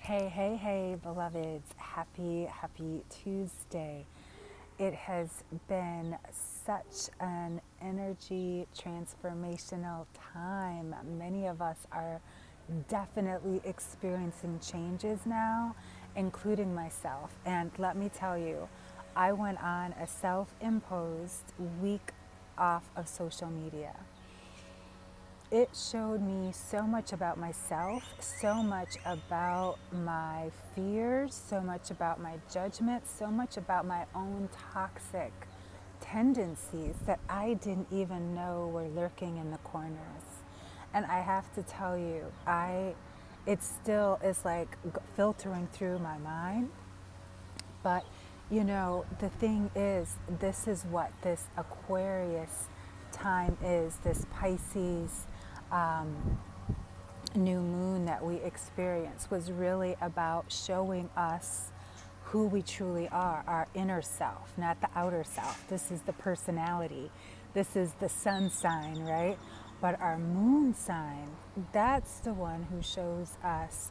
Hey, hey, hey, beloveds. Happy Tuesday. It has been such an energy transformational time. Many of us are definitely experiencing changes now, including myself. And let me tell you, I went on a self imposed week off of social media. It showed me so much about myself, so much about my fears, so much about my judgment, so much about my own toxic tendencies that I didn't even know were lurking in the corners. And I have to tell you, it still is like filtering through my mind. But the thing is, this is what this Aquarius time is, this Pisces um, new moon that we experience was really about showing us who we truly are, our inner self, not the outer self. This is the personality. This is the sun sign, right? But our moon sign, that's the one who shows us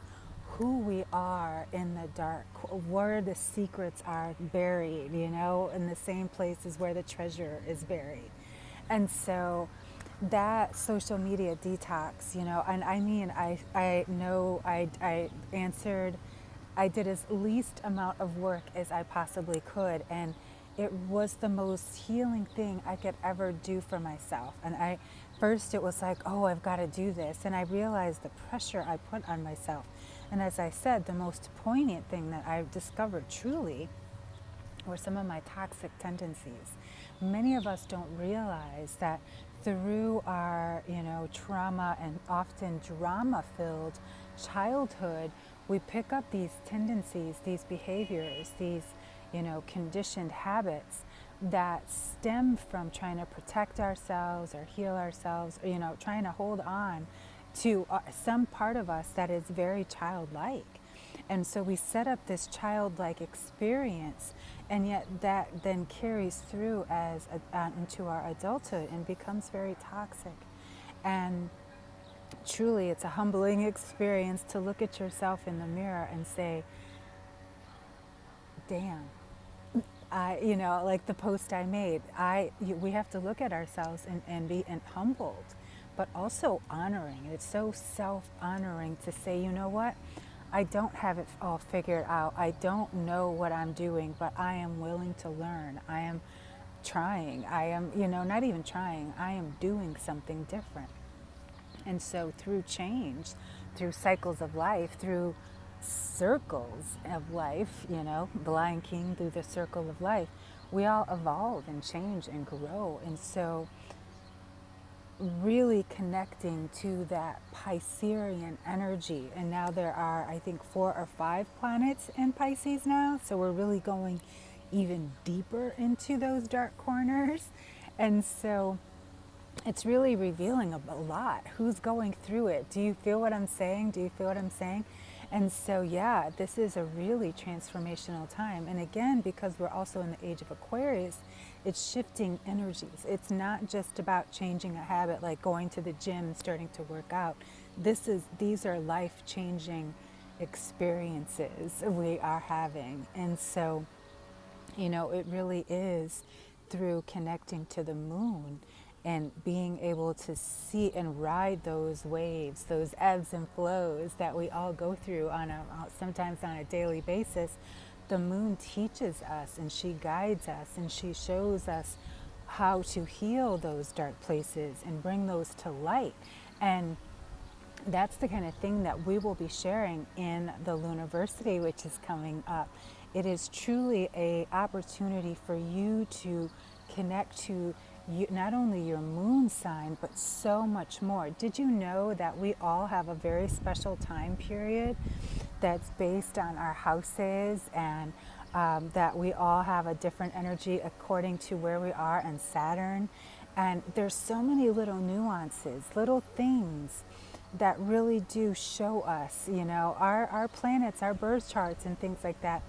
who we are in the dark, where the secrets are buried, in the same places where the treasure is buried. And so that social media detox, and I mean, I know I answered, I did as least amount of work as I possibly could. And it was the most healing thing I could ever do for myself. And first it was like, oh, I've got to do this. And I realized the pressure I put on myself. And as I said, the most poignant thing that I discovered truly were some of my toxic tendencies. Many of us don't realize that through our, trauma and often drama-filled childhood, we pick up these tendencies, these behaviors, these, conditioned habits that stem from trying to protect ourselves or heal ourselves, trying to hold on to some part of us that is very childlike. And so we set up this childlike experience, and yet that then carries through into our adulthood and becomes very toxic. And truly, it's a humbling experience to look at yourself in the mirror and say, damn. Like the post I made, we have to look at ourselves and be humbled, but also honoring. It's so self-honoring to say, you know what? I don't have it all figured out. I don't know what I'm doing, but I am willing to learn. I am trying. I am, not even trying. I am doing something different. And so through change, through cycles of life, through circles of life, the Lion King, through the circle of life, we all evolve and change and grow. And so really connecting to that Piscean energy. And now there are, I think, 4 or 5 planets in Pisces now. So we're really going even deeper into those dark corners. And so it's really revealing a lot. Who's going through it? Do you feel what I'm saying? Do you feel what I'm saying? And so, yeah, this is a really transformational time. And again, because we're also in the age of Aquarius, it's shifting energies. It's not just about changing a habit like going to the gym and starting to work out. These are life-changing experiences we are having. And so, it really is through connecting to the moon and being able to see and ride those waves, those ebbs and flows that we all go through sometimes on a daily basis. The moon teaches us and she guides us and she shows us how to heal those dark places and bring those to light. And that's the kind of thing that we will be sharing in the Lunarversity, which is coming up. It is truly an opportunity for you to connect to not only your moon sign, but so much more. Did you know that we all have a very special time period that's based on our houses, and that we all have a different energy according to where we are in Saturn? And there's so many little nuances, little things that really do show us, our planets, our birth charts and things like that,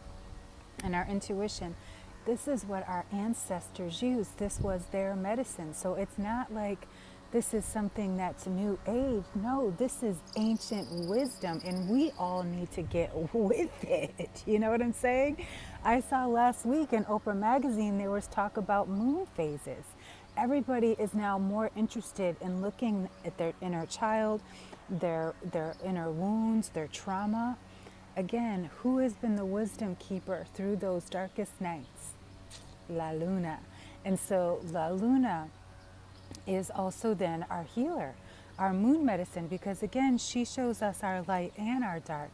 and our intuition. This is what our ancestors used. This was their medicine. So it's not like this is something that's new age. No, this is ancient wisdom, and we all need to get with it. You know what I'm saying? I saw last week in Oprah magazine there was talk about moon phases. Everybody is now more interested in looking at their inner child, their inner wounds, their trauma. Again, who has been the wisdom keeper through those darkest nights? La Luna. And so La Luna is also then our healer, our moon medicine, because again, she shows us our light and our dark.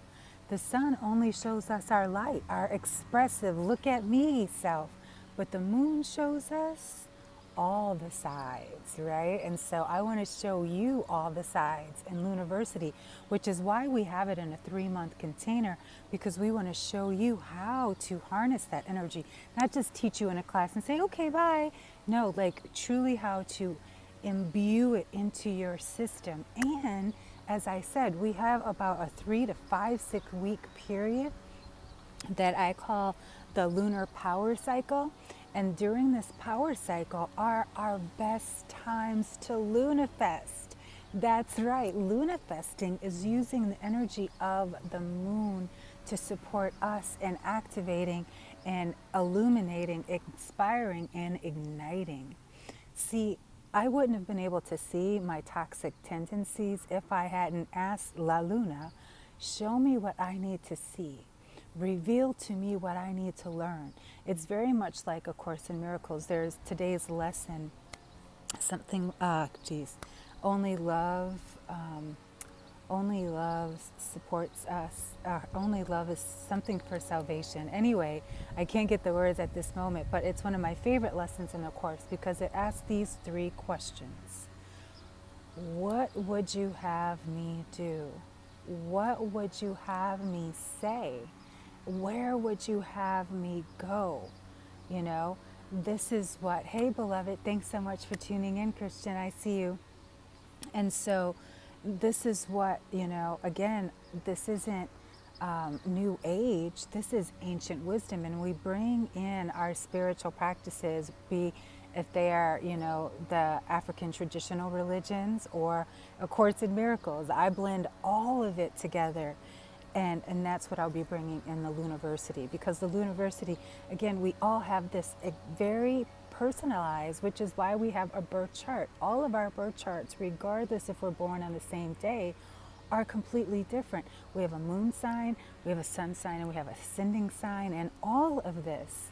The sun only shows us our light, our expressive, look at me self. But the moon shows us all the sides, right? And so I want to show you all the sides in Lunarversity, which is why we have it in a 3-month container, because we want to show you how to harness that energy, not just teach you in a class and say, okay, bye. No, like truly how to imbue it into your system. And as I said, we have about a 3 to 5, 6 week period that I call the lunar power cycle. And during this power cycle are our best times to lunafest. That's right, lunafesting is using the energy of the moon to support us in activating and illuminating, inspiring, and igniting. See, I wouldn't have been able to see my toxic tendencies if I hadn't asked La Luna, show me what I need to see. Reveal to me what I need to learn. It's very much like A Course in Miracles. There's today's lesson, something, only love, only love supports us. Only love is something for salvation. Anyway, I can't get the words at this moment, but it's one of my favorite lessons in the Course because it asks these 3 questions. What would you have me do? What would you have me say? Where would you have me go? You know, this is what, hey beloved, thanks so much for tuning in, Christian, I see you. And so this is what, you know, again, this isn't new age, this is ancient wisdom, and we bring in our spiritual practices, if they are, you know, the African traditional religions or A Course in Miracles. I blend all of it together. And that's what I'll be bringing in the Lunarversity, because the Lunarversity, again, we all have this very personalized, which is why we have a birth chart. All of our birth charts, regardless if we're born on the same day, are completely different. We have a moon sign, we have a sun sign, and we have a ascending sign, and all of this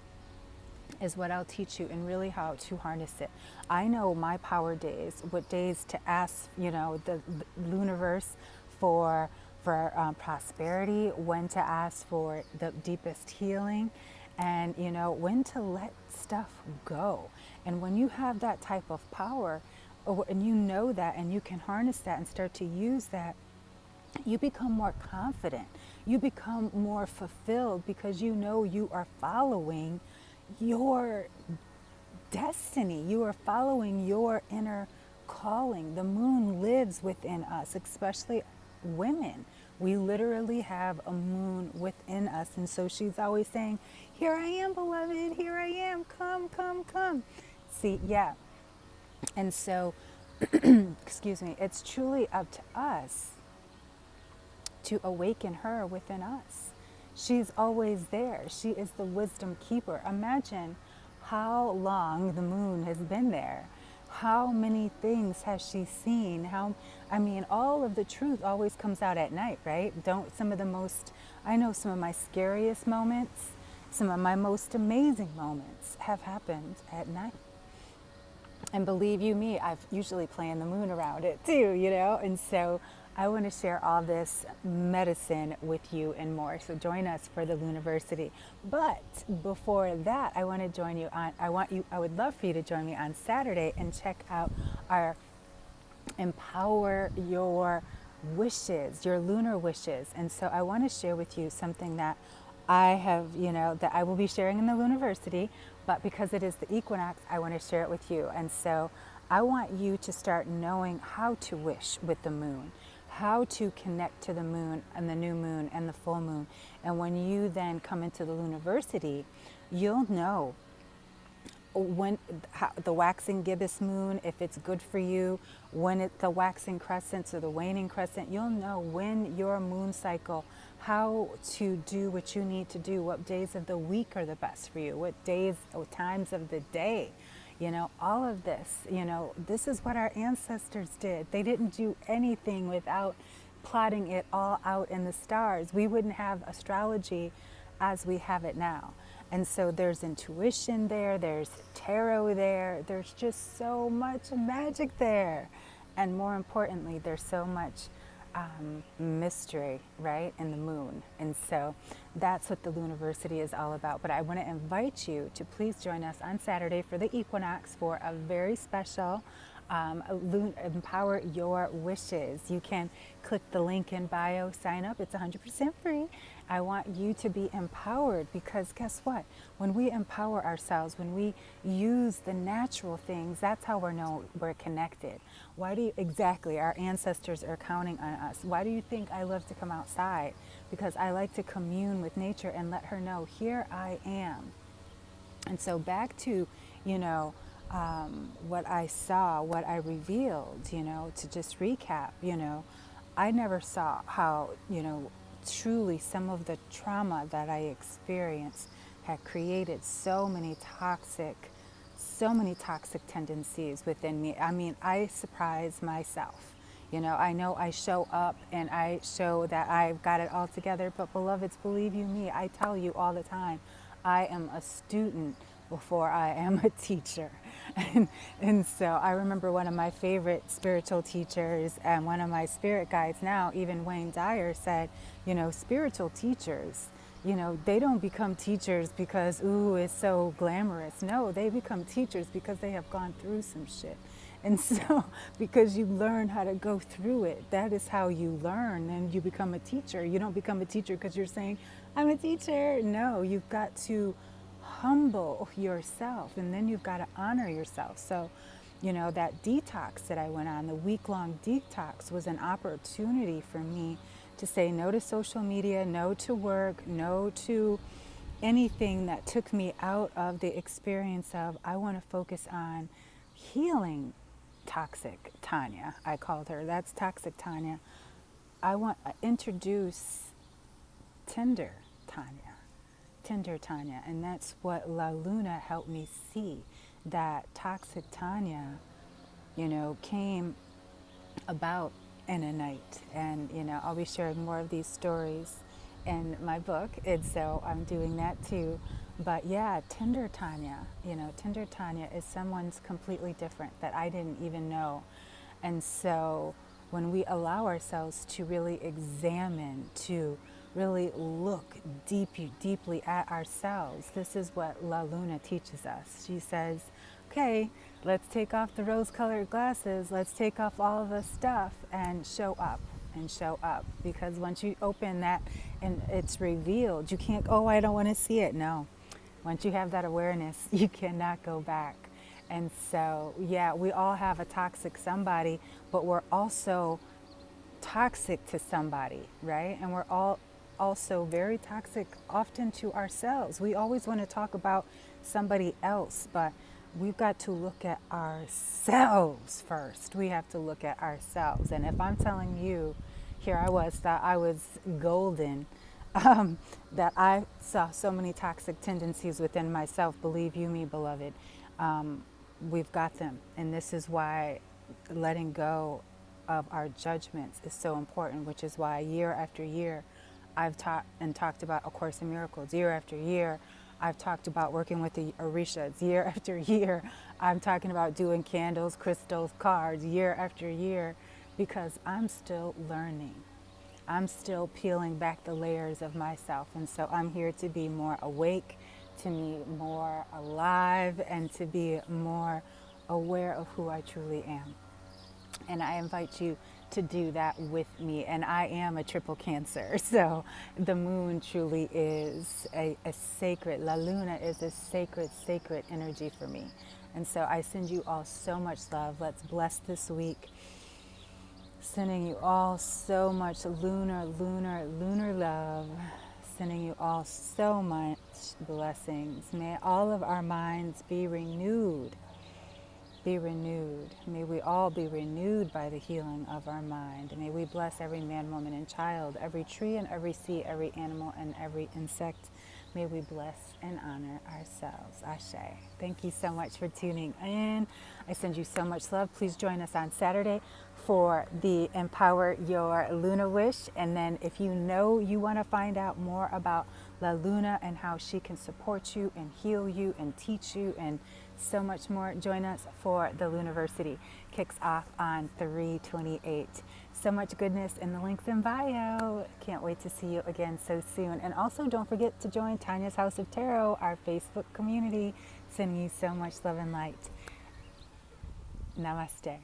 is what I'll teach you and really how to harness it. I know my power days, what days to ask, you know, the Lunarverse for prosperity, when to ask for the deepest healing, and you know, when to let stuff go. And when you have that type of power, and you know that, and you can harness that and start to use that, you become more confident, you become more fulfilled, because you know you are following your destiny, you are following your inner calling. The moon lives within us, especially women. We literally have a moon within us, and so she's always saying, here I am, beloved, here I am, come, come, come. See, yeah. And so excuse me, it's truly up to us to awaken her within us. She's always there. She is the wisdom keeper. Imagine how long the moon has been there. How many things has she seen? All of the truth always comes out at night, right? I know some of my scariest moments, some of my most amazing moments have happened at night. And believe you me, I've usually planned the moon around it too, you know? And so I want to share all this medicine with you and more. So join us for the Lunarversity. But before that, I want to join you on, I would love for you to join me on Saturday and check out our Empower Your Wishes, your lunar wishes. And so I want to share with you something that I have, that I will be sharing in the Lunarversity, but because it is the equinox, I want to share it with you. And so I want you to start knowing how to wish with the moon, how to connect to the moon and the new moon and the full moon. And when you then come into the Lunarversity, you'll know when the waxing gibbous moon, if it's good for you, when it's the waxing crescents or the waning crescent, you'll know when your moon cycle, how to do what you need to do, what days of the week are the best for you, what days or times of the day. You know, all of this, you know, this is what our ancestors did. They didn't do anything without plotting it all out in the stars. We wouldn't have astrology as we have it now. And so there's intuition there, there's tarot there, there's just so much magic there. And more importantly, there's so much mystery, right, in the moon. And so that's what the Lunarversity is all about. But I want to invite you to please join us on Saturday for the equinox for a very special Empower Your Wishes. You can click the link in bio, sign up. It's 100% free. I want you to be empowered because guess what? When we empower ourselves, when we use the natural things, that's how we're connected. Why do you, exactly, our ancestors are counting on us. Why do you think I love to come outside? Because I like to commune with nature and let her know, here I am. And so back to, you know, what I saw, what I revealed, you know, to just recap, you know, I never saw how, you know, truly some of the trauma that I experienced had created so many toxic tendencies within me. I mean, I surprise myself. You know I show up and I show that I've got it all together, but beloveds, believe you me, I tell you all the time, I am a student before I am a teacher. And so I remember one of my favorite spiritual teachers and one of my spirit guides now, even Wayne Dyer, said, you know, spiritual teachers, you know, they don't become teachers because, ooh, it's so glamorous. No, they become teachers because they have gone through some shit. And so, because you learn how to go through it, that is how you learn and you become a teacher. You don't become a teacher because you're saying, I'm a teacher. No, you've got to humble yourself and then you've got to honor yourself. So, you know, that detox that I went on, the week-long detox, was an opportunity for me to say no to social media, no to work, no to anything that took me out of the experience of, I want to focus on healing toxic Tanya. I called her. That's toxic Tanya. I want to introduce tender Tanya. And that's what La Luna helped me see, that toxic Tanya, you know, came about in a night. And, you know, I'll be sharing more of these stories in my book. And so I'm doing that too. But yeah, tender Tanya, you know, tender Tanya is someone's completely different that I didn't even know. And so when we allow ourselves to really examine, to really look deeply at ourselves, this is what La Luna teaches us. She says, okay, let's take off the rose-colored glasses, let's take off all of the stuff and show up. Because once you open that and it's revealed, you can't, oh, I don't want to see it. No. Once you have that awareness, you cannot go back. And so, yeah, we all have a toxic somebody, but we're also toxic to somebody, right? And we're all also very toxic often to ourselves. We always want to talk about somebody else, but we've got to look at ourselves first. We have to look at ourselves. And if I'm telling you, here I was, thought I was golden, that I saw so many toxic tendencies within myself, believe you me, beloved, we've got them. And this is why letting go of our judgments is so important, which is why year after year I've taught and talked about A Course in Miracles. Year after year I've talked about working with the Orishas. Year after year I'm talking about doing candles, crystals, cards, year after year, because I'm still learning. I'm still peeling back the layers of myself. And so I'm here to be more awake, to be more alive, and to be more aware of who I truly am. And I invite you to do that with me. And I am a triple Cancer. So the moon truly is a sacred, La Luna is a sacred energy for me. And so I send you all so much love. Let's bless this week. Sending you all so much lunar love. Sending you you all so much blessings. May all of our minds be renewed. Be renewed. May we all be renewed by the healing of our mind. May we bless every man, woman, and child, every tree and every sea, every animal and every insect. May we bless and honor ourselves. Ashe. Thank you so much for tuning in. I send you so much love. Please join us on Saturday for the Empower Your Luna Wish. And then if you know you want to find out more about La Luna and how she can support you and heal you and teach you and so much more, join us for the Luniversity. Kicks off on 3/28. So much goodness in the links in bio. Can't wait to see you again so soon. And also don't forget to join Tanya's House of Tarot, our Facebook community. Sending you so much love and light. Namaste.